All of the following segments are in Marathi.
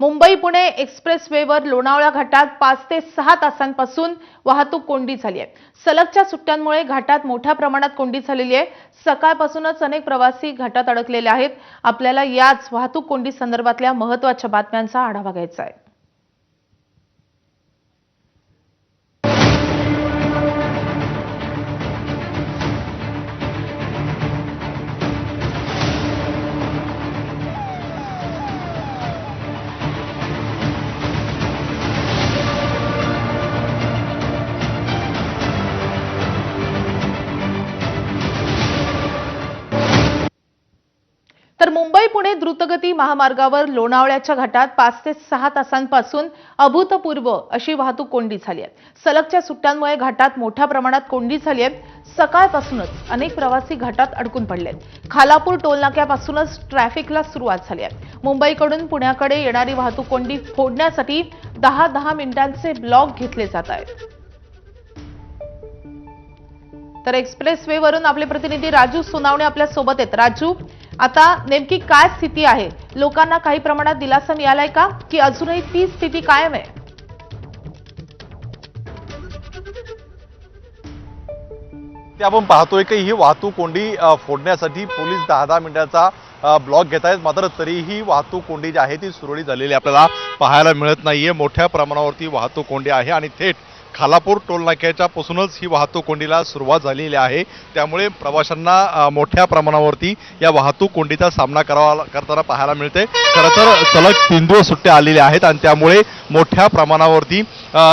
मुंबई पुणे एक्सप्रेसवेवर लोणावळा घाटात 5 ते 6 तासांपासून वाहतूक कोंडी झाली आहे। सलगच्या सुट्ट्यांमुळे घाटात मोठ्या प्रमाणात कोंडी झालेली आहे। सकाळपासूनच अनेक प्रवासी घाटात अडकलेले आहेत। आपल्याला याच वाहतूक कोंडी संदर्भातल्या महत्त्वाच्या बातम्यांचा आढावा घ्यायचा आहे। तर मुंबई पुणे द्रुतगती महामार्गावर लोणावळ्याच्या घाटात 5 ते 6 तासांपासून अभूतपूर्व अशी वाहतूक कोंडी झाली आहे। सलगच्या सुट्ट्यांमुळे घाटात मोठ्या प्रमाणात कोंडी झाली आहे। सकाळपासूनच अनेक प्रवासी घाटात अडकून पडलेत। खालापूर टोलनाक्यापासूनच ट्रॅफिकला सुरुवात झाली आहे। मुंबईकडून पुण्याकडे येणारी वाहतूक कोंडी फोडण्यासाठी 10-10 मिनिटांचे ब्लॉक घेतले जात आहेत। तर एक्सप्रेसवेवरून आपले प्रतिनिधी राजू सोनावणे आपल्या सोबत आहेत। राजू, आता नेमकी काय स्थिती आहे? लोकांना काही प्रमाणात दिलासा मिळालाय का की अजूनही ती स्थिती कायम आहे? ते आपण पाहतोय की ही वाहतूक कोंडी फोडण्यासाठी पोलीस 10-10 मिनिटांचा ब्लॉक घेत आहेत। मात्र तरीही वाहतूक कोंडी जी आहे ती सुरळीत झालेली आपल्याला पाहायला मिळत नाहीये। मोठ्या प्रमाणावरती वाहतूक कोंडी आहे आणि थेट खालापूर टोलनाक्याच्या पासूनच ही वाहतूक कोंडीला सुरुवात झालेली आहे। त्यामुळे प्रवाशांना मोठ्या प्रमाणावरती या वाहतूक कोंडीचा सामना करताना पाहायला मिळते। खरं तर सलग 3 दिवस सुट्ट्या आलेल्या आहेत आणि त्यामुळे मोठ्या प्रमाणावरती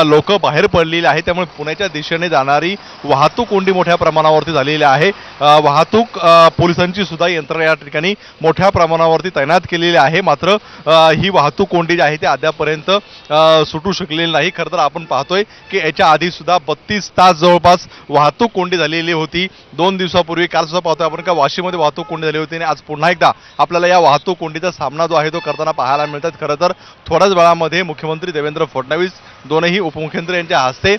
लोक बाहेर पडलेली आहेत। त्यामुळे पुण्याच्या दिशेने जाणारी वाहतूक कोंडी मोठ्या प्रमाणावरती झालेली आहे। वाहतूक पोलिसांची सुद्धा यंत्रणा या ठिकाणी मोठ्या प्रमाणावरती तैनात केलेली आहे। मात्र ही वाहतूक कोंडी जी आहे ती अद्यापर्यंत सुटू शकलेली नाही। खरं तर आपण पाहतोय की याच्या आधी सुद्धा 32 तास जवळपास वाहतूक कोंडी झालेली होती। 2 दिवसापूर्वी काल सुद्धा पाहतोय आपण का वाशीमध्ये वाहतूक कोंडी झाली होती आणि आज पुन्हा एकदा आपल्याला या वाहतूक कोंडीचा सामना जो आहे तो करताना पाहायला मिळतात। खरं तर थोड्याच वेळामध्ये मुख्यमंत्री देवेंद्र फडणवीस, दोनही उपमुख्यमंत्री यांच्या हस्ते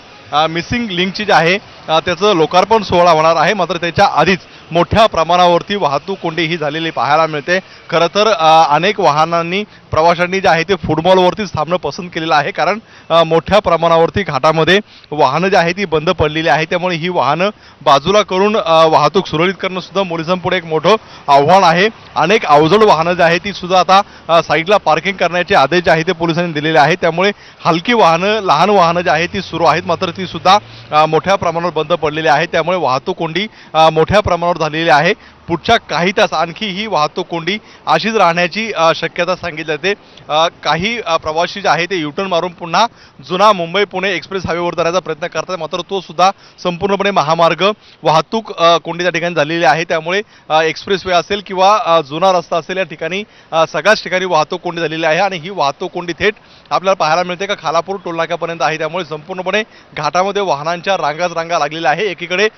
मिसिंग लिंकची जी आहे त्याचं लोकार्पण सोहळा होणार आहे। मात्र त्याच्या आधीच मोठ्या प्रमाणावरती वाहतूक कोंडी ही झालेली पाहायला मिळते। खरं तर अनेक वाहनांनी प्रवाशांनी जे आहे ते फुटबॉलवरतीच थांबणं पसंत केलेलं आहे, कारण मोठ्या प्रमाणावरती घाटामध्ये वाहनं जी आहे ती बंद पडलेली आहे। त्यामुळे ही वाहनं बाजूला करून वाहतूक सुरळीत करणं सुद्धा पोलिसांपुढे एक मोठं आव्हान आहे। अनेक अवजड वाहनं जी आहे ती सुद्धा आता साईडला पार्किंग करण्याचे आदेश जे आहे ते पोलिसांनी दिलेले आहेत। त्यामुळे हलकी वाहनं, लहान वाहनं जी आहे ती सुरू आहेत, मात्र ती सुद्धा मोठ्या प्रमाणावर बंद पडलेली आहे। त्यामुळे वाहतूक कोंडी मोठ्या प्रमाणावर झालेली आहे। पुढच्या काही तास आणखी ही वाहतूक कोंडी अशीच राहण्याची शक्यता सांगितली जाते। काही प्रवासी जे आहे ते युटर्न मारून पुन्हा जुना मुंबई पुणे एक्सप्रेस हायवेवर जाण्याचा प्रयत्न करतात, मात्र तो सुद्धा संपूर्णपणे महामार्ग वाहतूक कोंडीच्या ठिकाणी झालेली आहे। त्यामुळे एक्सप्रेसवे असेल किंवा जुना रस्ता असेल या ठिकाणी सगळ्याच ठिकाणी वाहतूक कोंडी झालेली आहे आणि ही वाहतूक कोंडी थेट आपल्याला पाहायला मिळते का खालापूर टोलनाक्यापर्यंत आहे। त्यामुळे संपूर्णपणे घाटामध्ये वाहनांच्या रांगाच रांगा लागलेल्या आहे। एकीकडे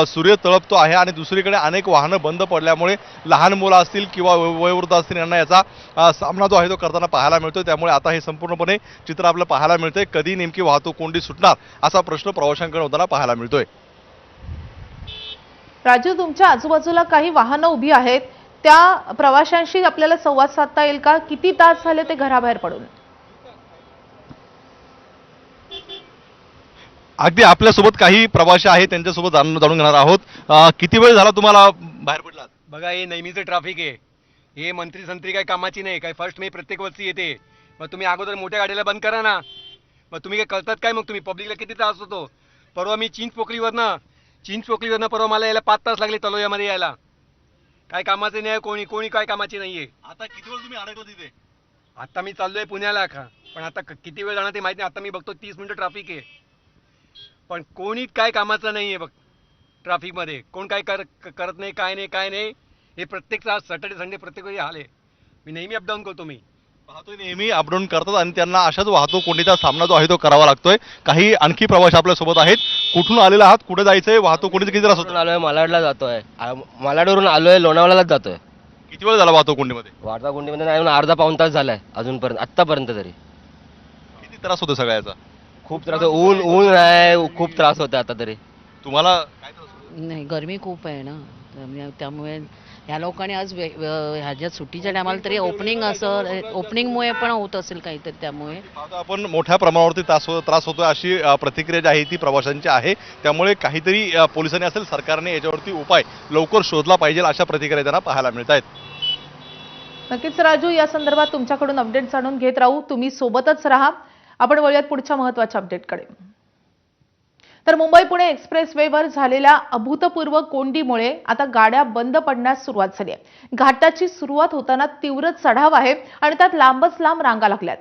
सूर्य तळपतो आहे आणि दुसरीकडे अनेक वाहनं बंद पडल्यामुळे लहान मुलं असतील किंवा वयोवृद्ध असतील यांना याचा सामना जो आहे तो करताना पाहायला मिळतो। त्यामुळे आता हे संपूर्णपणे चित्र आपल्याला पाहायला मिळतंय। कधी नेमकी वाहतूक कोंडी सुटणार असा प्रश्न प्रवाशांकडे होताना पाहायला मिळतोय। राजू, तुमच्या आजूबाजूला काही वाहनं उभी आहेत, त्या प्रवाशांशी आपल्याला संवाद साधता येईल का? किती तास झाले ते घराबाहेर पडून? अगदी आपल्यासोबत काही प्रवासी आहेत, त्यांच्यासोबत जाणून घेणार आहोत। किती वेळ झाला तुम्हाला बाहेर पडलात? बघा, हे नेहमीचं ट्रॅफिक आहे। हे मंत्री संत्री काही कामाची नाही। काय 1 मे प्रत्येक वर्षी येते। मग तुम्ही अगोदर मोठ्या गाडीला बंद करा ना। मग तुम्ही काय करतात काय? मग तुम्ही पब्लिकला किती त्रास होतो? परवा मी चिंचपोकलीवरनं परवा मला यायला 5 तास लागले तलोयामध्ये यायला। काय कामाचे नाही, कोणी काय कामाची नाहीये। आता किती वेळ तुम्ही अडकला तिथे? आता मी चाललोय पुण्याला पण आता किती वेळ जाणार ते माहिती नाही। आता मी बघतो 30 मिनिटं ट्रॅफिक आहे, पण कोणी काय कामाचं नाहीये बघ ट्रॅफिकमध्ये। कोण काय करत नाही, काय नाही। हे प्रत्येक सॅटर्डे संडे प्रत्येक वेळी हाल आहे। मी नेहमी अपडाऊन करतो, मी पाहतोय नेहमी अपडाऊन करतात आणि त्यांना अशाच वाहतूक कोंडीचा सामना जो आहे तो करावा लागतोय। काही आणखी प्रवासी आपल्या सोबत आहेत। कुठून आलेला आहात? कुठे जायचंय? वाहतूक कोंडीचा किती त्रास होतो? आलोय, मालाडला जातोय। मालाडवरून आलोय, लोणावळ्यालाच जातोय। किती वेळ झाला वाहतूक कोंडीमध्ये? वार्ता गुंडीमध्ये नाही, अर्धा पाऊण तास झालाय अजूनपर्यंत, आत्तापर्यंत तरी। किती त्रास होतो सगळ्याचा? खूप त्रास, ऊन आहे, खूप त्रास होतो आता तरी। तुम्हाला काय त्रास होतो? नाही, गरमी खूप आहे ना, त्यामुळे ह्या लोकांनी आज ह्याच्या सुट्टीच्या टायमाला तरी ओपनिंग असं ओपनिंगमुळे पण होत असेल काहीतरी त्यामुळे आता आपण मोठ्या प्रमाणावरती त्रास होतोय अशी प्रतिक्रिया जी आहे ती प्रवाशांची आहे. त्यामुळे काहीतरी पोलिसांनी असेल सरकारने याच्यावरती उपाय लवकर शोधला पाहिजे अशा प्रतिक्रिया त्यांना पाहायला मिळत आहेत. नक्कीच राजू, या संदर्भात तुमच्याकडून अपडेट जाणून घेत राहू. तुम्ही सोबतच राहा. आपण वळूयात पुढच्या महत्त्वाच्या अपडेटकडे. तर मुंबई पुणे एक्सप्रेसवेवर झालेल्या अभूतपूर्व कोंडीमुळे आता गाड्या बंद पडण्यास सुरुवात झाली आहे. घाटाची सुरुवात होताना तीव्र चढाव आहे आणि त्यात लांबच लांब रांगा लागल्यात.